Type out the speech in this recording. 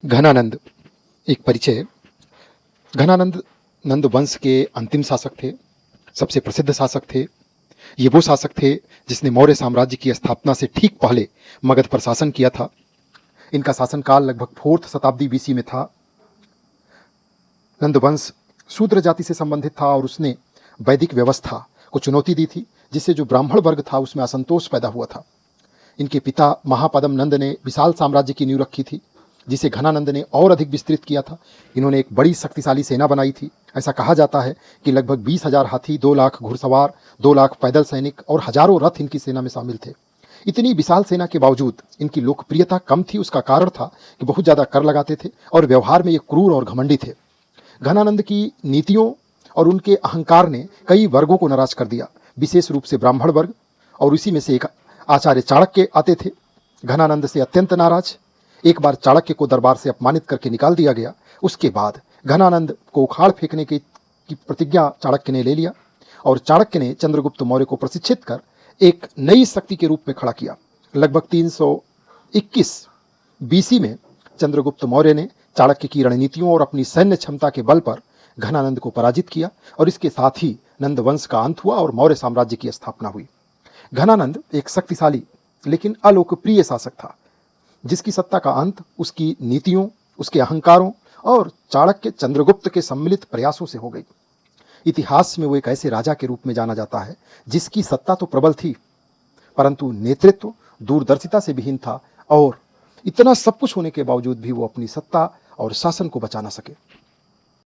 घनानंद। एक परिचय। घनानंद नंद वंश के अंतिम शासक थे, सबसे प्रसिद्ध शासक थे। ये वो शासक थे जिसने मौर्य साम्राज्य की स्थापना से ठीक पहले मगध पर शासन किया था। इनका शासनकाल लगभग 4th शताब्दी बीसी में था। नंद वंश शूद्र जाति से संबंधित था और उसने वैदिक व्यवस्था को चुनौती दी थी, जिससे जो ब्राह्मण वर्ग था उसमें असंतोष पैदा हुआ था। इनके पिता महापद्म नंद ने विशाल साम्राज्य की नींव रखी थी, जिसे घनानंद ने और अधिक विस्तृत किया था। इन्होंने एक बड़ी शक्तिशाली सेना बनाई थी। ऐसा कहा जाता है कि लगभग 20,000 हाथी, 2 लाख घुड़सवार, 2 लाख पैदल सैनिक और हजारों रथ इनकी सेना में शामिल थे। इतनी विशाल सेना के बावजूद इनकी लोकप्रियता कम थी। उसका कारण था कि बहुत ज़्यादा कर लगाते थे और व्यवहार में ये क्रूर और घमंडी थे। घनानंद की नीतियों और उनके अहंकार ने कई वर्गों को नाराज कर दिया, विशेष रूप से ब्राह्मण वर्ग, और इसी में से एक आचार्य चाणक्य आते थे। घनानंद से अत्यंत नाराज एक बार चाणक्य को दरबार से अपमानित करके निकाल दिया गया। उसके बाद घनानंद को उखाड़ फेंकने की प्रतिज्ञा चाणक्य ने ले लिया और चाणक्य ने चंद्रगुप्त मौर्य को प्रशिक्षित कर एक नई शक्ति के रूप में खड़ा किया। लगभग 321 बीसी में चंद्रगुप्त मौर्य ने चाणक्य की रणनीतियों और अपनी सैन्य क्षमता के बल पर घनानंद को पराजित किया और इसके साथ ही नंद वंश का अंत हुआ और मौर्य साम्राज्य की स्थापना हुई। घनानंद एक शक्तिशाली लेकिन अलोकप्रिय शासक था, जिसकी सत्ता का अंत उसकी नीतियों, उसके अहंकारों और चाणक्य चंद्रगुप्त के सम्मिलित प्रयासों से हो गई। इतिहास में वो एक ऐसे राजा के रूप में जाना जाता है जिसकी सत्ता तो प्रबल थी, परंतु नेतृत्व दूरदर्शिता से विहीन था और इतना सब कुछ होने के बावजूद भी वो अपनी सत्ता और शासन को बचा ना सके।